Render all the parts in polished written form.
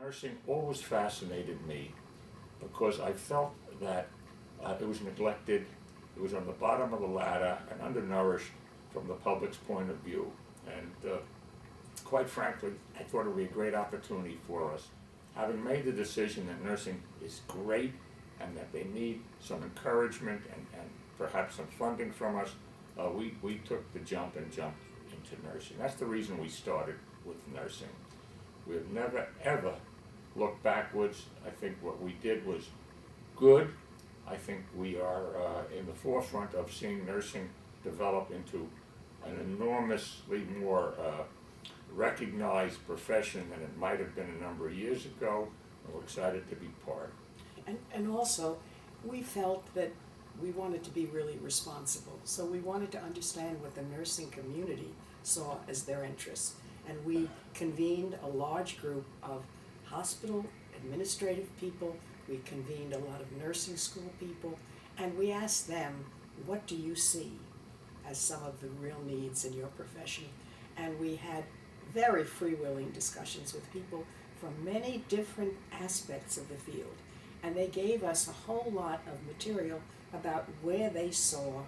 Nursing always fascinated me because I felt that it was neglected, it was on the bottom of the ladder and undernourished from the public's point of view. And quite frankly, I thought it would be a great opportunity for us. Having made the decision that nursing is great and that they need some encouragement and perhaps some funding from us, we took the jump and jumped into nursing. That's the reason we started with nursing. We've never, ever looked backwards. I think what we did was good. I think we are in the forefront of seeing nursing develop into an enormously more recognized profession than it might have been a number of years ago, and we're excited to be part. And also, we felt that we wanted to be really responsible. So we wanted to understand what the nursing community saw as their interests. And we convened a large group of hospital administrative people, we convened a lot of nursing school people, and we asked them, what do you see as some of the real needs in your profession? And we had very free-willing discussions with people from many different aspects of the field. And they gave us a whole lot of material about where they saw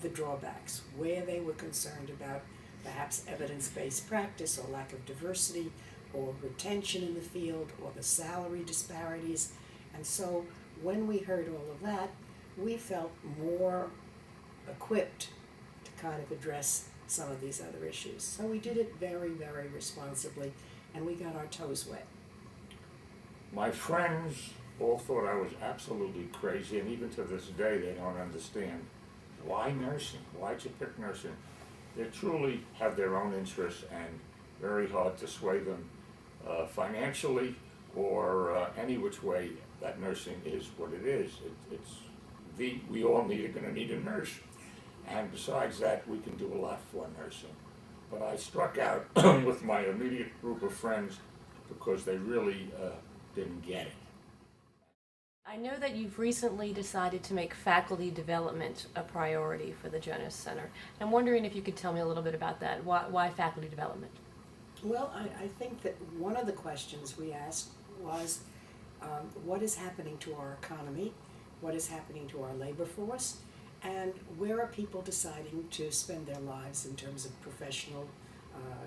the drawbacks, where they were concerned about perhaps evidence-based practice or lack of diversity or retention in the field or the salary disparities. And so when we heard all of that, we felt more equipped to kind of address some of these other issues. So we did it very, very responsibly, and we got our toes wet. My friends all thought I was absolutely crazy, and even to this day they don't understand. Why nursing? Why'd you pick nursing? They truly have their own interests and very hard to sway them financially or any which way that nursing is what it is. We all are going to need a nurse. And besides that, we can do a lot for nursing. But I struck out with my immediate group of friends because they really didn't get it. I know that you've recently decided to make faculty development a priority for the Jonas Center. I'm wondering if you could tell me a little bit about that. Why faculty development? Well, I think that one of the questions we asked was, what is happening to our economy? What is happening to our labor force? And where are people deciding to spend their lives in terms of professional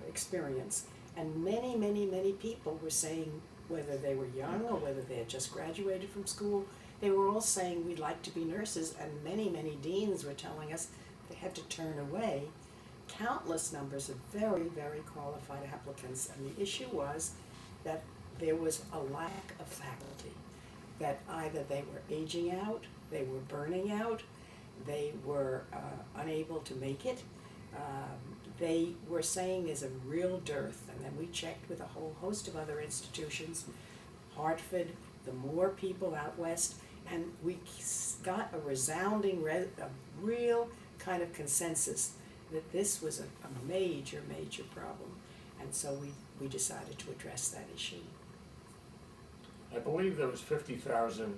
experience? And many, many, many people were saying, whether they were young or whether they had just graduated from school, they were all saying we'd like to be nurses, and many, many deans were telling us they had to turn away countless numbers of very, very qualified applicants. And the issue was that there was a lack of faculty, that either they were aging out, they were burning out, they were unable to make it. They were saying there's a real dearth, and then we checked with a whole host of other institutions, Hartford, the Moore people out west, and we got a resounding, a real kind of consensus that this was a major, major problem. And so we decided to address that issue. I believe there was 50,000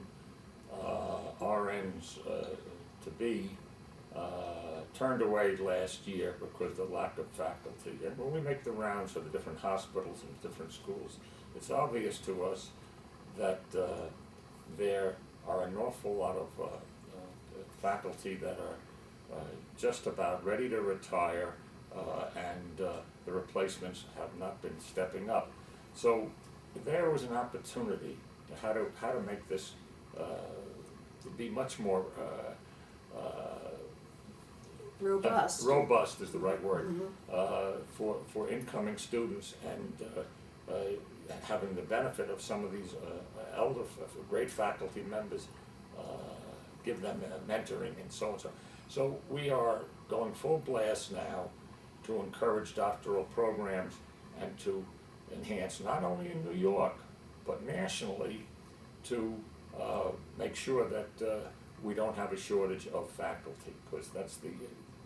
RNs to be turned away last year because of the lack of faculty. And when we make the rounds for the different hospitals and different schools, it's obvious to us that there are an awful lot of faculty that are just about ready to retire, and the replacements have not been stepping up. So there was an opportunity to how to make this to be much more Robust. Robust is the right word. For incoming students, and having the benefit of some of these elder, great faculty members, give them mentoring and so on. So we are going full blast now to encourage doctoral programs and to enhance, not only in New York, but nationally, to make sure that we don't have a shortage of faculty, because that's the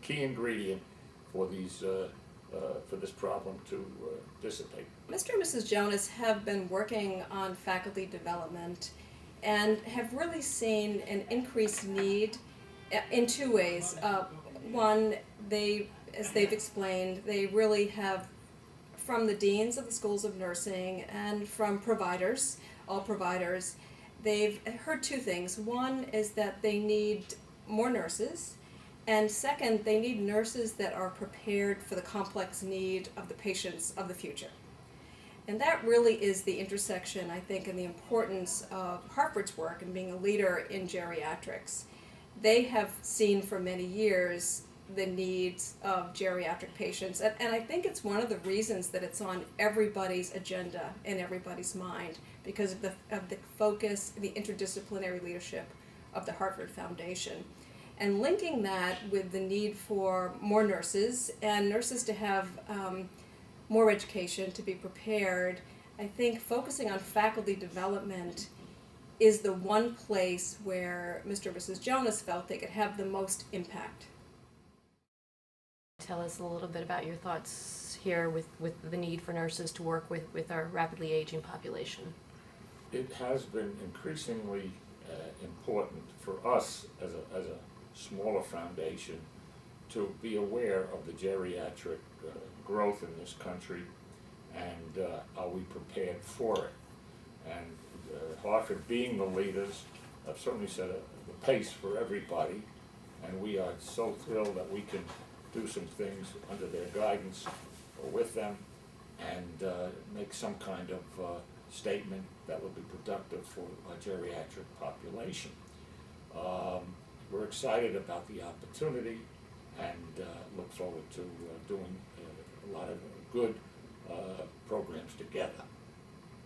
key ingredient for these for this problem to dissipate. Mr. and Mrs. Jonas have been working on faculty development and have really seen an increased need in two ways. One, as they've explained, they really have from the deans of the schools of nursing and from providers, all providers, they've heard two things. One is that they need more nurses, and second, they need nurses that are prepared for the complex need of the patients of the future. And that really is the intersection, I think, and the importance of Hartford's work and being a leader in geriatrics. They have seen for many years the needs of geriatric patients, and I think it's one of the reasons that it's on everybody's agenda and everybody's mind, because of the focus, the interdisciplinary leadership of the Hartford Foundation. And linking that with the need for more nurses and nurses to have more education, to be prepared, I think focusing on faculty development is the one place where Mr. and Mrs. Jonas felt they could have the most impact. Tell us a little bit about your thoughts here with the need for nurses to work with our rapidly aging population. It has been increasingly important for us as a smaller foundation to be aware of the geriatric growth in this country, and are we prepared for it? And Hartford, being the leaders, have certainly set the pace for everybody, and we are so thrilled that we can do some things under their guidance or with them, and make some kind of statement that will be productive for our geriatric population. We're excited about the opportunity and look forward to doing a lot of good programs together.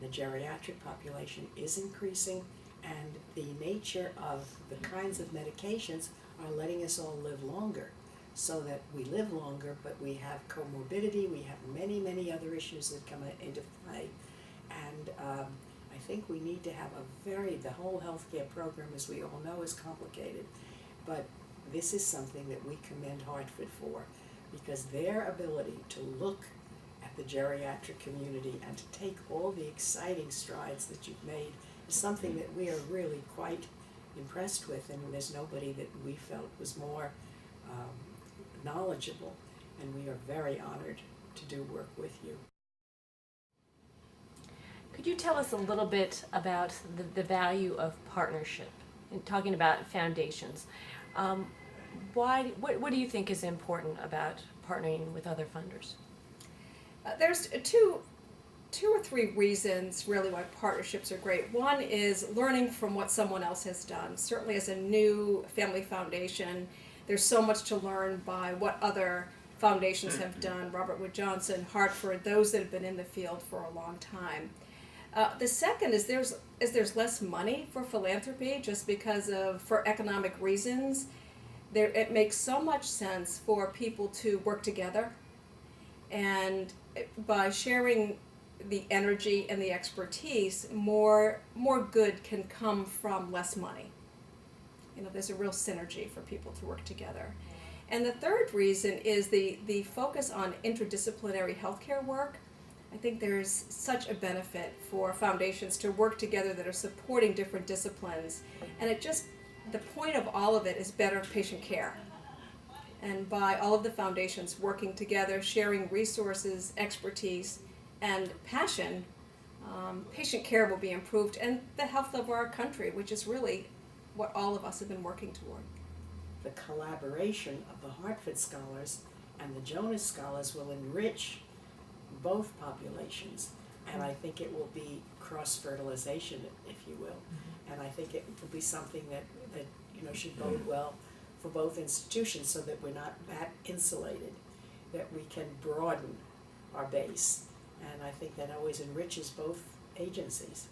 The geriatric population is increasing, and the nature of the kinds of medications are letting us all live longer, so that we live longer, but we have comorbidity, we have many, many other issues that come into play. And I think we need to have the whole healthcare program, as we all know, is complicated, but this is something that we commend Hartford for, because their ability to look at the geriatric community and to take all the exciting strides that you've made is something that we are really quite impressed with, and there's nobody that we felt was more knowledgeable, and we are very honored to do work with you. Could you tell us a little bit about the value of partnership, in talking about foundations? What do you think is important about partnering with other funders? There's two or three reasons really why partnerships are great. One is learning from what someone else has done. Certainly as a new family foundation, there's so much to learn by what other foundations have done. Robert Wood Johnson, Hartford, those that have been in the field for a long time. The second is there's less money for philanthropy just because for economic reasons. It makes so much sense for people to work together, and by sharing the energy and the expertise, more good can come from less money. There's a real synergy for people to work together. And the third reason is the focus on interdisciplinary healthcare work. I think there's such a benefit for foundations to work together that are supporting different disciplines. And the point of all of it is better patient care. And by all of the foundations working together, sharing resources, expertise, and passion, patient care will be improved, and the health of our country, which is really what all of us have been working toward. The collaboration of the Hartford scholars and the Jonas scholars will enrich both populations, and I think it will be cross-fertilization, if you will. And I think it will be something that should bode well for both institutions, so that we're not that insulated, that we can broaden our base. And I think that always enriches both agencies.